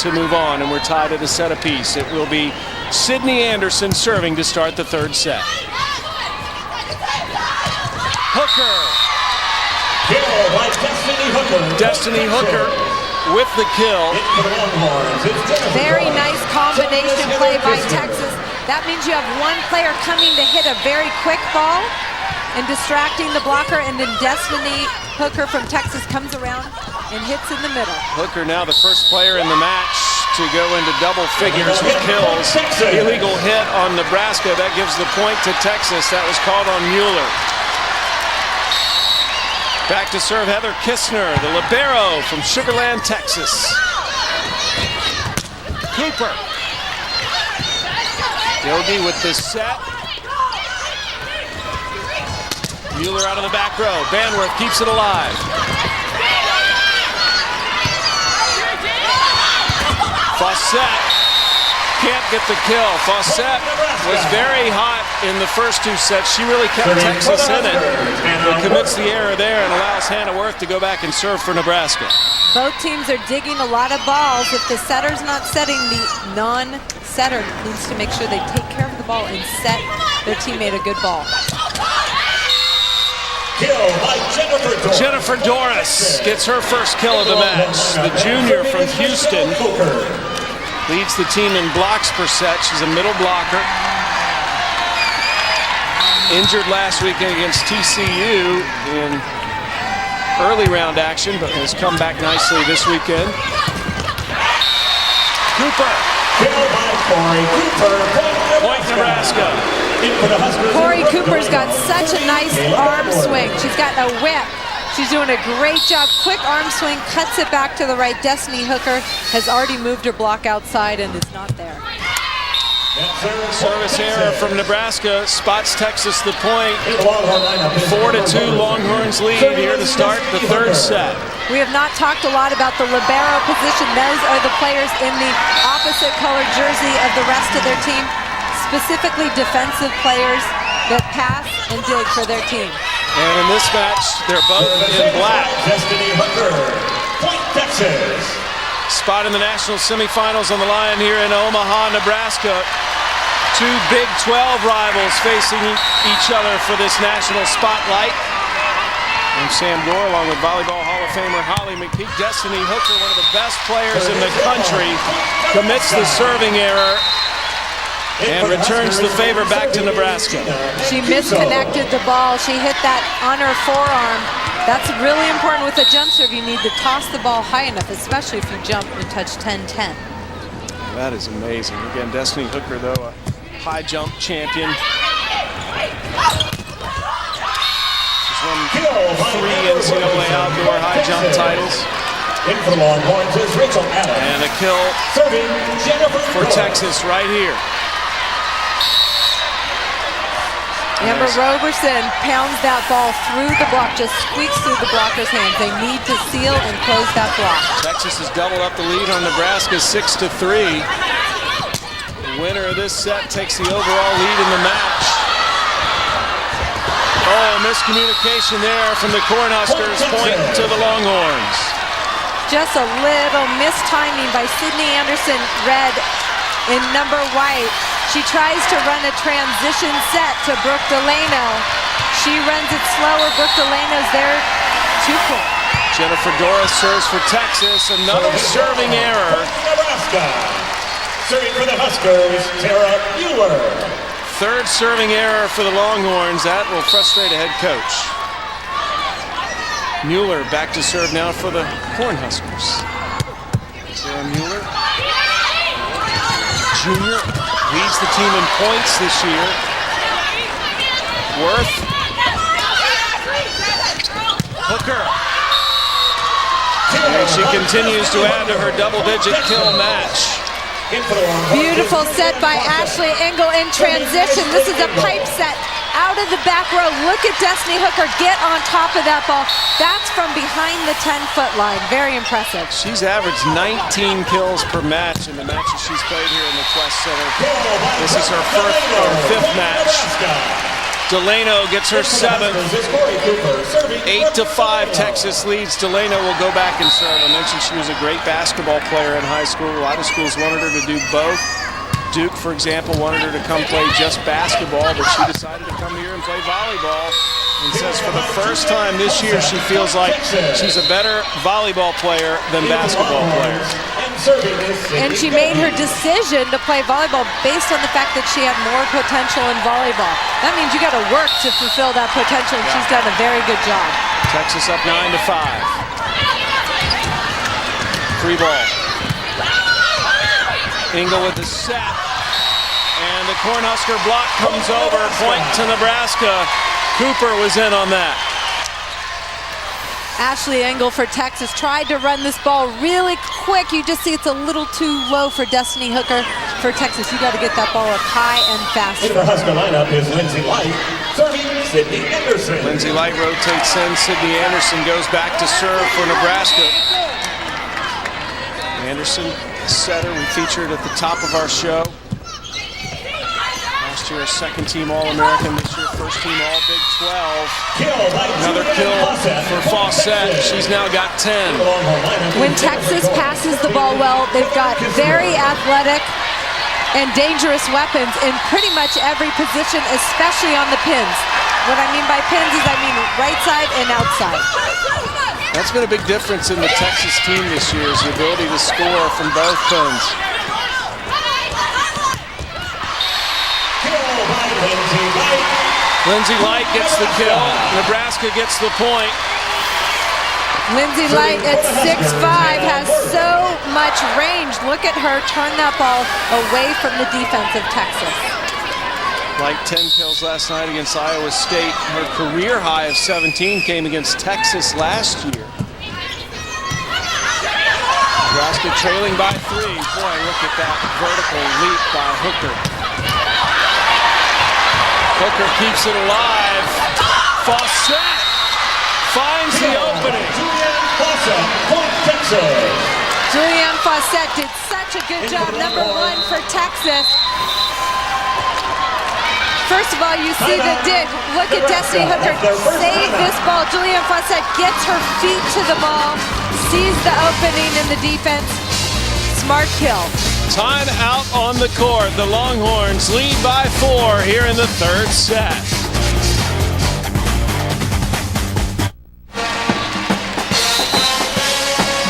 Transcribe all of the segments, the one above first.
to move on, and we're tied at a set apiece. It will be Sydney Anderson serving to start the third set. Hooker. Destiny Hooker with the kill. Very nice combination play by Texas. That means you have one player coming to hit a very quick ball and distracting the blocker, and then Destiny Hooker from Texas comes around and hits in the middle. Hooker now the first player in the match to go into double figures with kills. Illegal hit on Nebraska. That gives the point to Texas. That was called on Mueller. Back to serve Heather Kistner, the libero from Sugar Land, Texas. Cooper. Yogi with the set. Mueller out of the back row. Banworth keeps it alive. Fawcett can't get the kill. Fawcett was very hot in the first two sets. She really kept Texas in it, but commits the error there and allows Hannah Worth to go back and serve for Nebraska. Both teams are digging a lot of balls. If the setter's not setting, the non-setter needs to make sure they take care of the ball and set their teammate a good ball. Kill by Jennifer Doris gets her first kill of the match. The junior from Houston leads the team in blocks per set. She's a middle blocker. Injured last weekend against TCU in early round action, but has come back nicely this weekend. Cooper. Kill by Corey Cooper. Point Nebraska. Corey Cooper's got such a nice arm swing. She's got a whip. She's doing a great job. Quick arm swing, cuts it back to the right. Destiny Hooker has already moved her block outside and is not there. Service error from Nebraska spots Texas the point. 4-2 Longhorns lead here to start the third set. We have not talked a lot about the libero position. Those are the players in the opposite colored jersey of the rest of their team. Specifically defensive players that pass and dig for their team. And in this match, they're both in black. Destiny Hooker, point Texas. Spot in the national semifinals on the line here in Omaha, Nebraska. Two Big 12 rivals facing each other for this national spotlight. I'm Sam Gore along with Volleyball Hall of Famer Holly McPeak. Destiny Hooker, one of the best players in the country, commits the serving error and returns the favor back to Nebraska. She misconnected the ball. She hit that on her forearm. That's really important with a jump serve. You need to toss the ball high enough, especially if you jump and touch 10-10. That is amazing. Again, Destiny Hooker, though, a high jump champion. She's won 3 NCAA outdoor high jump titles. In for the Longhorns is Rachel Adams. And a kill for Texas right here. Amber Roberson pounds that ball through the block, just squeaks through the blocker's hands. They need to seal and close that block. Texas has doubled up the lead on Nebraska 6-3. The winner of this set takes the overall lead in the match. Oh, miscommunication there from the Cornhuskers, point to the Longhorns. Just a little mistiming by Sydney Anderson, red in number white. She tries to run a transition set to Brooke Delano. She runs it slower. Brooke Delano's there, 2 points. Jennifer Doris serves for Texas. Another serving error. Nebraska. Serving for the Huskers, Tara Mueller. Third serving error for the Longhorns. That will frustrate a head coach. Mueller back to serve now for the Cornhuskers. Tara Mueller, junior, leads the team in points this year. Worth. Hooker. And she continues to add to her double-digit kill match. Beautiful set by Ashley Engel in transition. This is a pipe set out of the back row. Look at Destiny Hooker get on top of that ball. That's from behind the 10-foot line. Very impressive. She's averaged 19 kills per match in the matches she's played here in the Quest Center. This is her 5th match. Delano gets her 7th. 8-5, Texas leads. Delano will go back and serve. I mentioned she was a great basketball player in high school. A lot of schools wanted her to do both. Duke, for example, wanted her to come play just basketball, but she decided to come here and play volleyball, and says for the first time this year she feels like she's a better volleyball player than basketball player. And she made her decision to play volleyball based on the fact that she had more potential in volleyball. That means you got to work to fulfill that potential, and she's done a very good job. Texas up 9-5. Free ball. Engel with the set. And the Cornhusker block comes over. Point to Nebraska. Cooper was in on that. Ashley Engel for Texas tried to run this ball really quick. You just see it's a little too low for Destiny Hooker. For Texas, you got to get that ball up high and fast. In the Husker lineup is Lindsay Light, serving Sydney Anderson. Lindsay Light rotates in. Sydney Anderson goes back to serve for Nebraska. Anderson, setter, we featured at the top of our show. Last year, a second-team All-American. This year, first-team All-Big 12. Another kill for Fawcett. She's now got 10. When Texas passes the ball well, they've got very athletic and dangerous weapons in pretty much every position, especially on the pins. What I mean by pins is I mean right side and outside. That's been a big difference in the Texas team this year, is the ability to score from both pins. Lindsay Light gets the kill. Nebraska gets the point. Lindsay Light at 6'5" has so much range. Look at her turn that ball away from the defense of Texas. Light 10 kills last night against Iowa State. Her career high of 17 came against Texas last year. Nebraska trailing by 3. Boy, look at that vertical leap by Hooker. Hooker keeps it alive. Fawcett finds the opening. Julianne Fawcett did such a good job. Number 1 for Texas. First of all, you see the dig. Look at Destiny Hooker save this ball. Julianne Fawcett gets her feet to the ball, sees the opening in the defense. Smart kill. Time out on the court. The Longhorns lead by 4 here in the third set.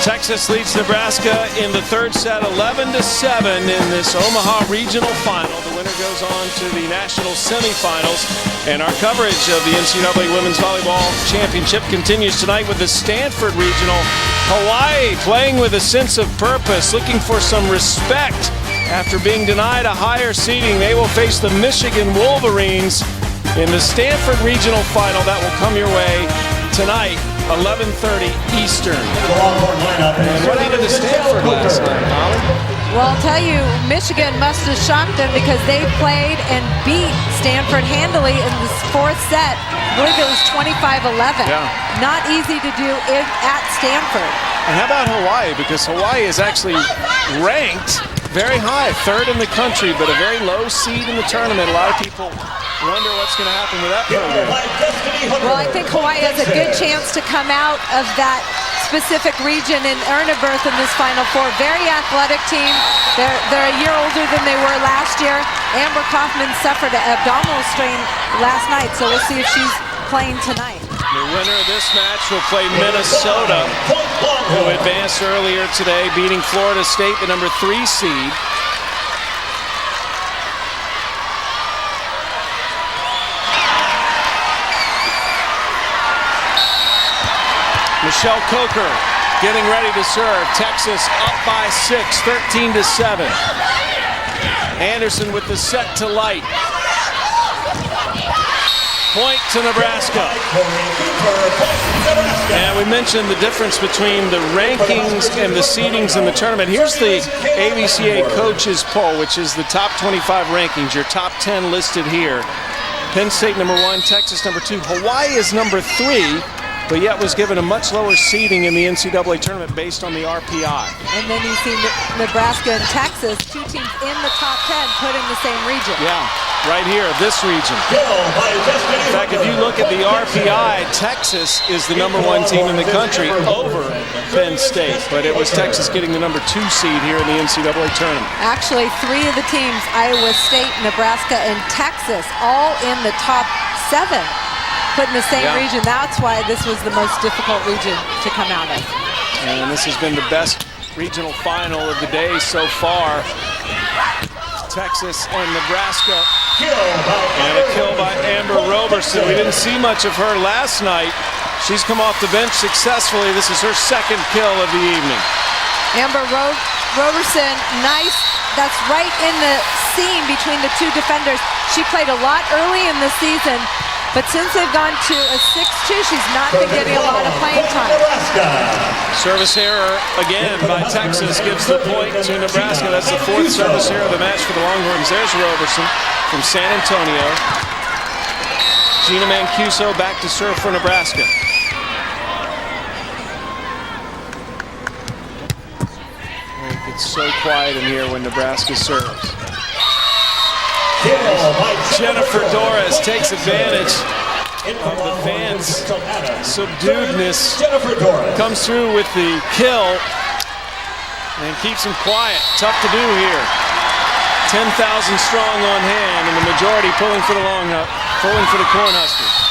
Texas leads Nebraska in the third set 11-7 in this Omaha Regional Final. The winner goes on to the national semifinals. And our coverage of the NCAA Women's Volleyball Championship continues tonight with the Stanford Regional. Hawaii playing with a sense of purpose, looking for some respect after being denied a higher seeding. They will face the Michigan Wolverines in the Stanford Regional Final. That will come your way tonight, 11:30 Eastern. And what happened to Stanford last night, Holly? Well, I'll tell you, Michigan must have shocked them because they played and beat Stanford handily in this fourth set. I believe it was 25-11. Yeah. Not easy to do at Stanford. And how about Hawaii? Because Hawaii is actually ranked very high, 3rd in the country, but a very low seed in the tournament. A lot of people wonder what's going to happen with that program. Well, I think Hawaii has a good chance to come out of that specific region and earn a berth in this Final Four. Very athletic team. They're a year older than they were last year. Amber Kaufman suffered an abdominal strain last night, so we'll see if she's playing tonight. The winner of this match will play Minnesota, who advanced earlier today, beating Florida State, the number 3 seed. Michelle Coker getting ready to serve. Texas up by 6, 13-7. Anderson with the set to Light. Point to Nebraska. And we mentioned the difference between the rankings and the seedings in the tournament. Here's the AVCA coaches poll, which is the top 25 rankings. Your top 10 listed here. Penn State number 1, Texas number 2. Hawaii is number 3. but yet was given a much lower seeding in the NCAA tournament based on the RPI. And then you see Nebraska and Texas, two teams in the top 10, put in the same region. Yeah, right here, this region. In fact, if you look at the RPI, Texas is the #1 team in the country over Penn State, but it was Texas getting the #2 seed here in the NCAA tournament. Actually, three of the teams, Iowa State, Nebraska, and Texas, all in the top 7, put in the same region. That's why this was the most difficult region to come out of. And this has been the best regional final of the day so far. Texas and Nebraska. And a kill by Amber Roberson. We didn't see much of her last night. She's come off the bench successfully. This is her second kill of the evening. Amber Roberson, nice. That's right in the seam between the two defenders. She played a lot early in the season, but since they've gone to a 6-2, she's not been getting a lot of playing time. Service error again by Texas gives the point to Nebraska. That's the 4th service error of the match for the Longhorns. There's Roberson from San Antonio. Gina Mancuso back to serve for Nebraska. It's so quiet in here when Nebraska serves. Jennifer Doris takes advantage of the fans' subduedness, comes through with the kill and keeps them quiet. Tough to do here. 10,000 strong on hand, and the majority pulling for the Cornhuskers.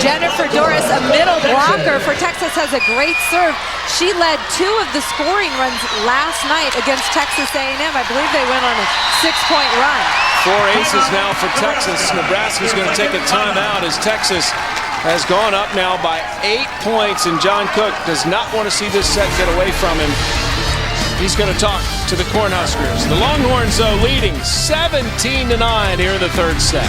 Jennifer Doris, a middle blocker for Texas, has a great serve. She led 2 of the scoring runs last night against Texas A&M. I believe they went on a 6-point run. 4 aces now for Texas. Nebraska's going to take a timeout as Texas has gone up now by 8 points, and John Cook does not want to see this set get away from him. He's going to talk to the Cornhuskers. The Longhorns, though, leading 17-9 here in the 3rd set.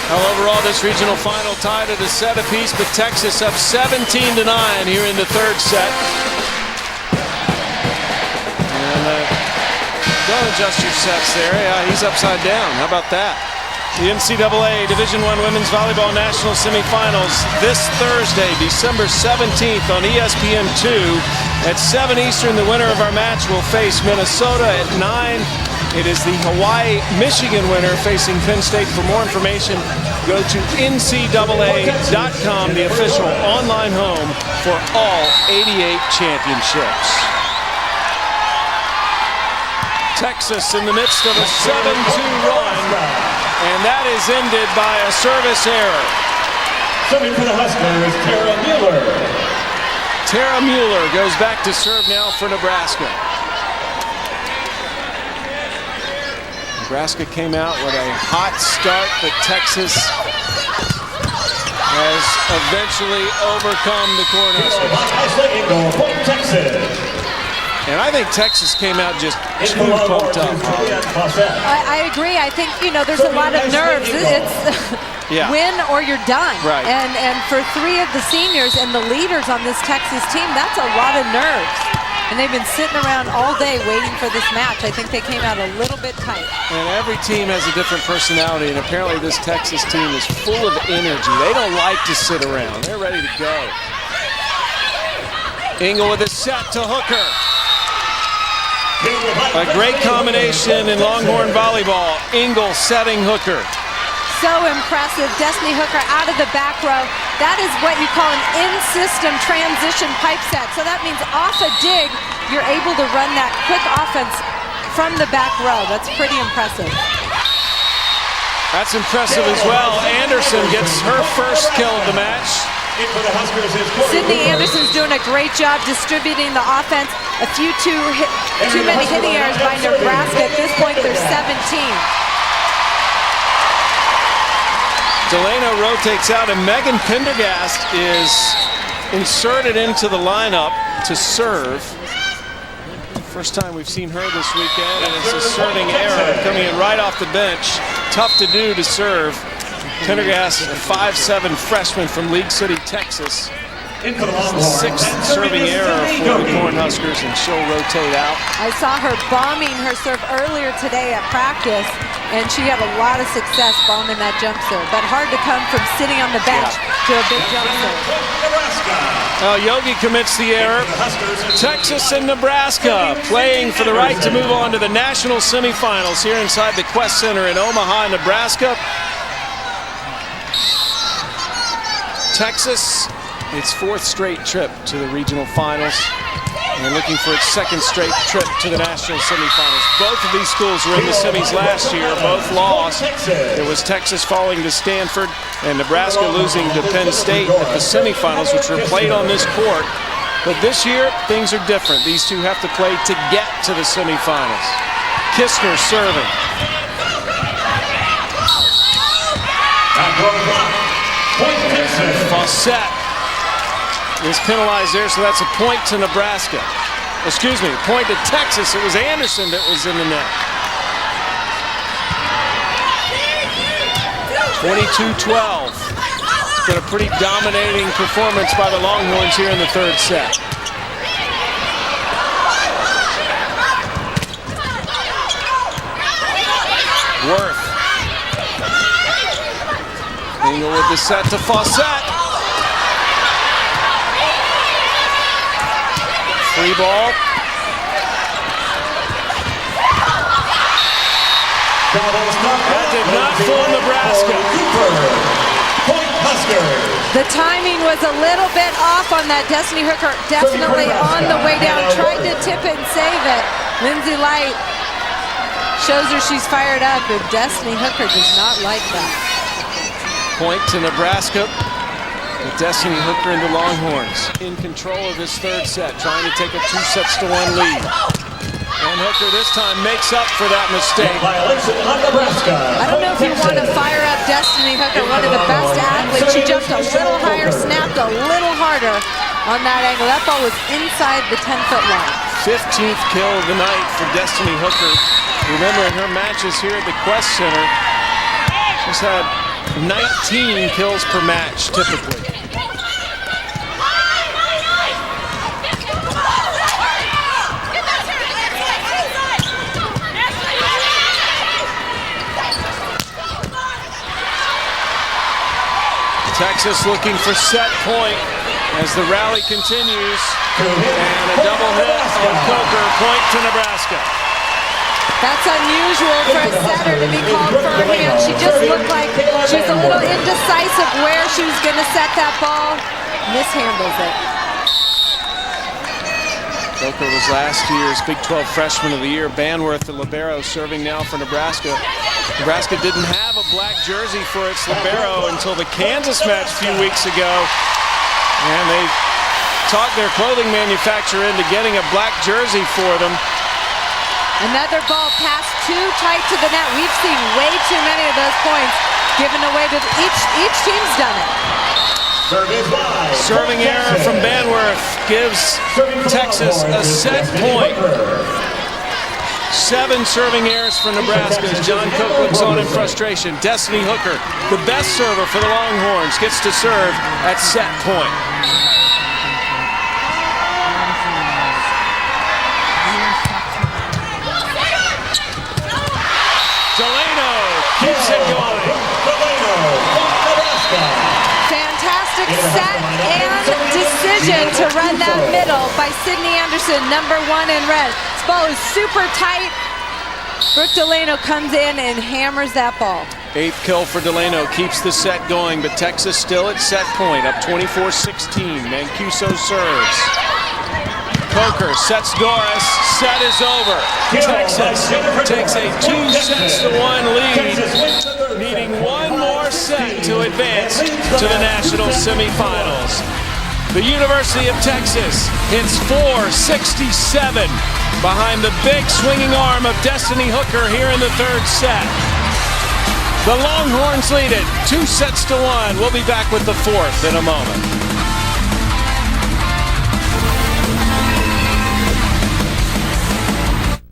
Well, overall, this regional final tied at a set apiece, but Texas up 17-9 here in the 3rd set. And don't adjust your sets there. Yeah, he's upside down. How about that? The NCAA Division I Women's Volleyball National Semifinals this Thursday, December 17th on ESPN2 at 7 Eastern. The winner of our match will face Minnesota at 9. It is the Hawaii-Michigan winner facing Penn State. For more information, go to ncaa.com, the official online home for all 88 championships. Texas in the midst of a 7-2 run, and that is ended by a service error. Serving for the Huskers, Tara Mueller. Tara Mueller goes back to serve now for Nebraska. Nebraska came out with a hot start, but Texas has eventually overcome the Cornhuskers. And I think Texas came out just too pumped up. I agree. I think, there's a lot of nerves. It's win or you're done. Right. And for 3 of the seniors and the leaders on this Texas team, that's a lot of nerves. And they've been sitting around all day waiting for this match. I think they came out a little bit tight. And every team has a different personality, and apparently this Texas team is full of energy. They don't like to sit around. They're ready to go. Engel with a set to Hooker. A great combination in Longhorn volleyball. Engel setting Hooker. So impressive. Destiny Hooker out of the back row. That is what you call an in-system transition pipe set. So that means off a dig, you're able to run that quick offense from the back row. That's pretty impressive. That's impressive as well. Anderson gets her first kill of the match. Sydney Anderson's doing a great job distributing the offense. A few too many hitting errors by Nebraska. At this point, they're 17. Delano rotates out, and Megan Pendergast is inserted into the lineup to serve. First time we've seen her this weekend, and it's a serving error coming in right off the bench. Tough to do to serve. Pendergast, a 5'7" freshman from League City, Texas. In for the Longhorns. Sixth serving error for the Cornhuskers, and she'll rotate out. I saw her bombing her serve earlier today at practice, and she had a lot of success bombing that jump serve, but hard to come from sitting on the bench to a big jump serve. Nebraska. Yogi commits the error. Texas and Nebraska playing for the right to move on to the national semifinals here inside the Quest Center in Omaha, Nebraska. Texas, its fourth straight trip to the regional finals, and looking for its second straight trip to the national semifinals. Both of these schools were in the semis last year, both lost. It was Texas falling to Stanford and Nebraska losing to Penn State at the semifinals, which were played on this court. But this year, things are different. These two have to play to get to the semifinals. Kistner serving. Fawcett is penalized there, so that's a point to Nebraska. Excuse me, a point to Texas. It was Anderson that was in the net. 22-12. It's been a pretty dominating performance by the Longhorns here in the third set. Worth. Engel with the set to Fawcett. Free ball. That did not fool Nebraska. The timing was a little bit off on that. Destiny Hooker definitely on the way down. Tried to tip it and save it. Lindsay Light shows her she's fired up, and Destiny Hooker does not like that. Point to Nebraska. With Destiny Hooker and the Longhorns in control of this third set, trying to take a 2-1 lead. And Hooker this time makes up for that mistake. I don't know if you want to fire up Destiny Hooker, one of the best athletes. She jumped a little higher, snapped a little harder on that angle. That ball was inside the 10-foot line. 15th kill of the night for Destiny Hooker. Remember, in her matches here at the Quest Center, she's had 19 kills per match, typically. Texas looking for set point as the rally continues. And a double hit on Coker, point to Nebraska. That's unusual for a setter to be called for her hand. She just looked like she was a little indecisive where she was going to set that ball. Mishandles it. Coker was last year's Big 12 Freshman of the Year. Banworth, the libero, serving now for Nebraska. Nebraska didn't have a black jersey for its libero until the Kansas match a few weeks ago. And they talked their clothing manufacturer into getting a black jersey for them. Another ball passed too tight to the net. We've seen way too many of those points given away to each team's done it. Serving error from Banworth gives Texas a set point. 7 serving errors for Nebraska as John Cook looks on in frustration. Destiny Hooker, the best server for the Longhorns, gets to serve at set point. Delano keeps it going. Fantastic set and decision to run that middle by Sydney Anderson, number 1 in red. This ball is super tight. Brooke Delano comes in and hammers that ball. 8th kill for Delano, keeps the set going, but Texas still at set point, up 24-16. Mancuso serves. Coker sets Doris, set is over. Texas takes a 2-1 lead, needing one more set to advance to the national semifinals. The University of Texas hits 467 behind the big swinging arm of Destiny Hooker here in the third set. The Longhorns lead it 2-1. We'll be back with the fourth in a moment.